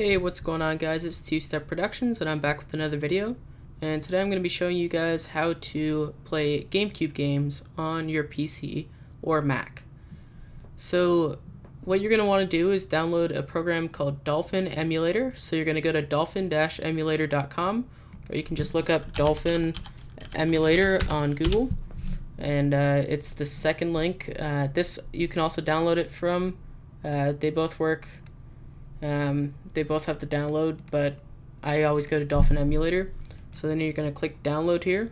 Hey, what's going on guys? It's TwoStepProductions and I'm back with another video. And today I'm going to be showing you guys how to play GameCube games on your PC or Mac. So what you're going to want to do is download a program called Dolphin Emulator. So you're going to go to dolphin-emulator.com, or you can just look up Dolphin Emulator on Google. And it's the second link. This you can also download it from. They both work. They both have to download, but I always go to Dolphin Emulator. So then you're going to click download here,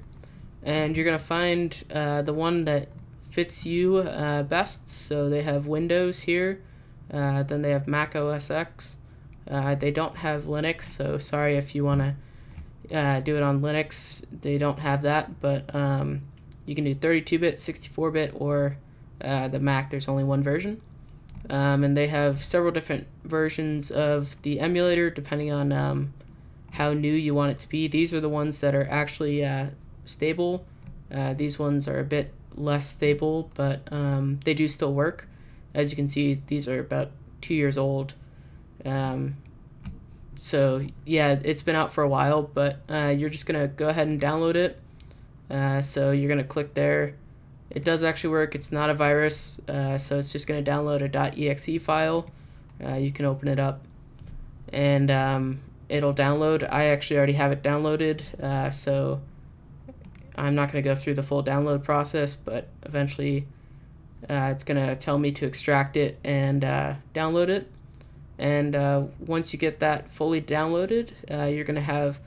and you're going to find the one that fits you best. So they have Windows here, then they have Mac OS X. They don't have Linux, so sorry if you want to do it on Linux. They don't have that, but you can do 32-bit, 64-bit, or the Mac. There's only one version. And they have several different versions of the emulator depending on how new you want it to be. These are the ones that are actually stable. These ones are a bit less stable, but they do still work. As you can see, these are about 2 years old. So yeah, it's been out for a while, but you're just gonna go ahead and download it. So you're gonna click there. It does actually work. It's not a virus, so it's just going to download a .exe file. You can open it up, and it'll download. I actually already have it downloaded, so I'm not going to go through the full download process, but eventually it's going to tell me to extract it and download it. And once you get that fully downloaded, you're going to have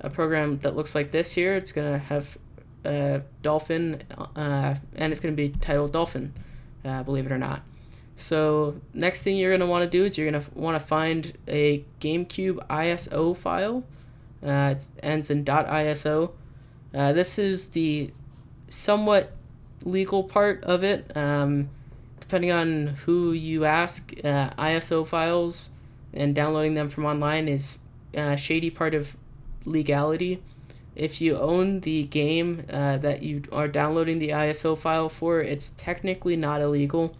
a program that looks like this here. It's going to have Dolphin, and it's going to be titled Dolphin, believe it or not. So next thing you're going to want to do is you're going to want to find a GameCube ISO file. It ends in .iso. This is the somewhat legal part of it. Depending on who you ask, ISO files and downloading them from online is a shady part of legality. If you own the game that you are downloading the ISO file for, it's technically not illegal,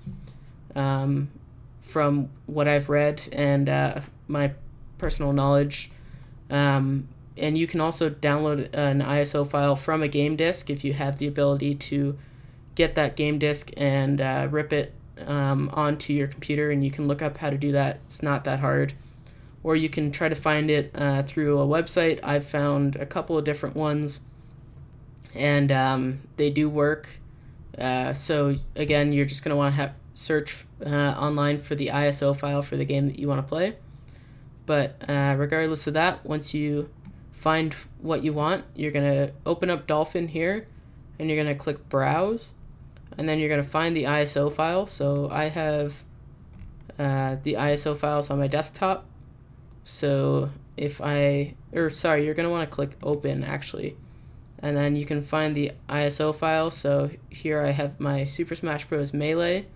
from what I've read and my personal knowledge. And you can also download an ISO file from a game disk if you have the ability to get that game disk and rip it onto your computer, and you can look up how to do that. It's not that hard. Or you can try to find it through a website. I've found a couple of different ones, and they do work. So again, you're just going to want to search online for the ISO file for the game that you want to play. But regardless of that, once you find what you want, you're going to open up Dolphin here, and you're going to click Browse, and then you're going to find the ISO file. So I have the ISO files on my desktop. So if you're going to want to click open actually, and then you can find the ISO file. So here I have my Super Smash Bros. Melee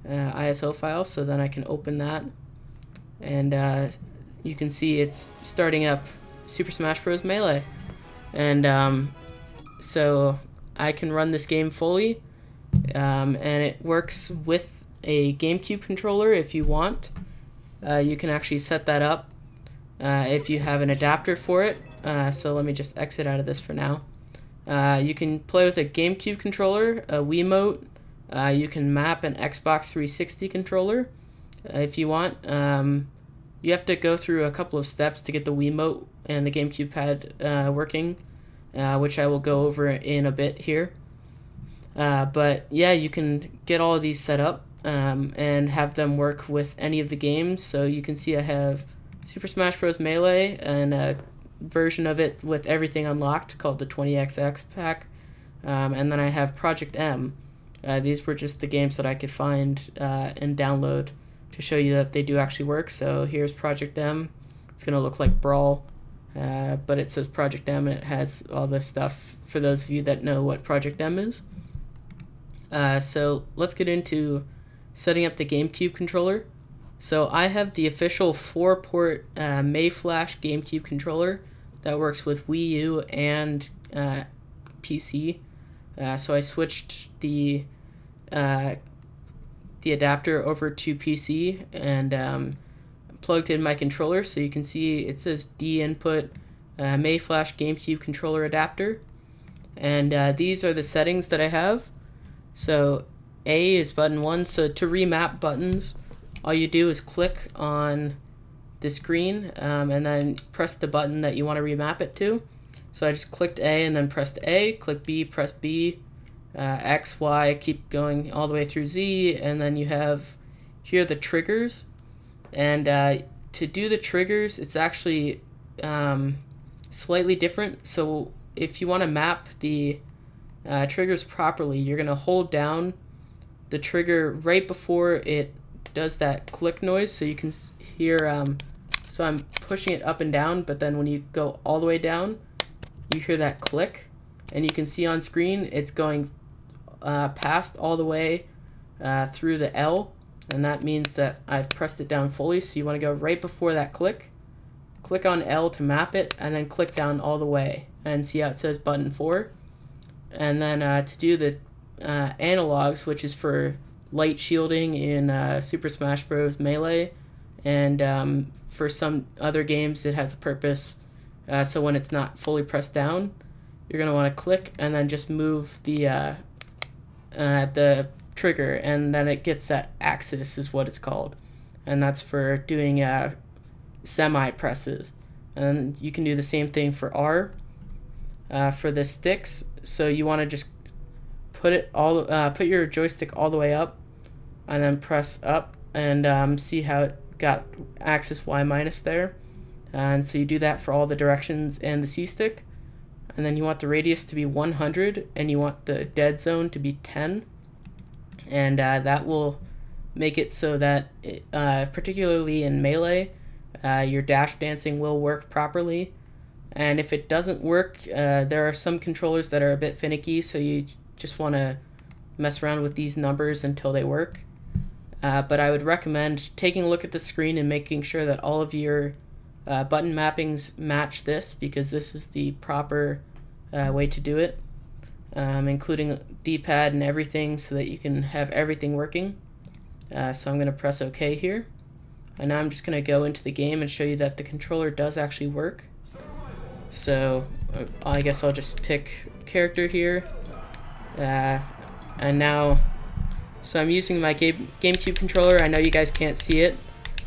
ISO file, so then I can open that, and you can see it's starting up Super Smash Bros. Melee, and so I can run this game fully, and it works with a GameCube controller if you want. You can actually set that up if you have an adapter for it. So let me just exit out of this for now. You can play with a GameCube controller, a Wiimote. You can map an Xbox 360 controller if you want. You have to go through a couple of steps to get the Wiimote and the GameCube pad working, which I will go over in a bit here. But yeah, you can get all of these set up and have them work with any of the games. So you can see I have Super Smash Bros. Melee and a version of it with everything unlocked called the 20XX pack, and then I have Project M. These were just the games that I could find and download to show you that they do actually work. So here's Project M. It's going to look like Brawl, but it says Project M, and it has all this stuff for those of you that know what Project M is. So let's get into setting up the GameCube controller. So I have the official 4-port Mayflash GameCube controller that works with Wii U and PC. So I switched the adapter over to PC and plugged in my controller, so you can see it says D input Mayflash GameCube controller adapter, and these are the settings that I have. So A is button 1. So to remap buttons, all you do is click on the screen and then press the button that you want to remap it to. So I just clicked A and then pressed A, click B, press B, X, Y, keep going all the way through Z, and then you have here the triggers. And to do the triggers, it's actually slightly different. So if you want to map the triggers properly, you're going to hold down the trigger right before it does that click noise, so you can hear, so I'm pushing it up and down, but then when you go all the way down, you hear that click, and you can see on screen it's going past all the way through the L, and that means that I've pressed it down fully. So you want to go right before that click on L to map it, and then click down all the way, and see how it says button 4. And then to do the analogs, which is for light shielding in Super Smash Bros. Melee, and for some other games it has a purpose, so when it's not fully pressed down, you're going to want to click and then just move the trigger, and then it gets that axis is what it's called, and that's for doing semi presses. And you can do the same thing for R for the sticks. So you want to just put it all put your joystick all the way up and then press up, and see how it got axis Y minus there. And so you do that for all the directions and the C stick, and then you want the radius to be 100 and you want the dead zone to be 10, and that will make it so that particularly in Melee your dash dancing will work properly. And if it doesn't work, there are some controllers that are a bit finicky, so you just want to mess around with these numbers until they work. But I would recommend taking a look at the screen and making sure that all of your button mappings match this, because this is the proper way to do it, including D-pad and everything, so that you can have everything working. So I'm going to press OK here, and now I'm just going to go into the game and show you that the controller does actually work. So I guess I'll just pick character here, and now, so I'm using my GameCube controller. I know you guys can't see it,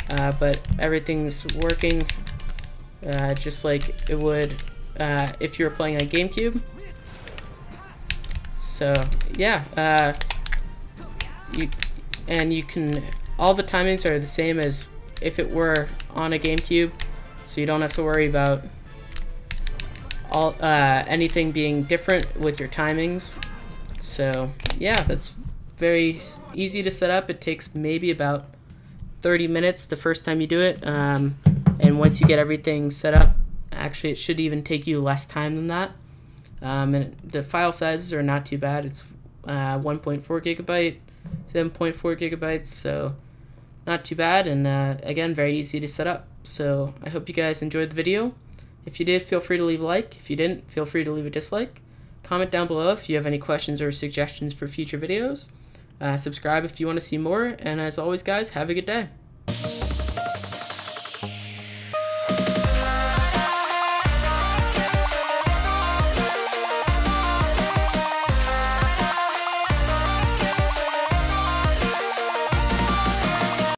but everything's working just like it would if you were playing on GameCube. So yeah, you can, all the timings are the same as if it were on a GameCube, so you don't have to worry about anything being different with your timings. So yeah, that's very easy to set up. It takes maybe about 30 minutes the first time you do it, and once you get everything set up, actually it should even take you less time than that. And the file sizes are not too bad. It's 1.4 gigabyte, 7.4 gigabytes, so not too bad, and again, very easy to set up. So I hope you guys enjoyed the video. If you did, feel free to leave a like. If you didn't, feel free to leave a dislike. Comment down below if you have any questions or suggestions for future videos. Subscribe if you want to see more, and as always guys, have a good day.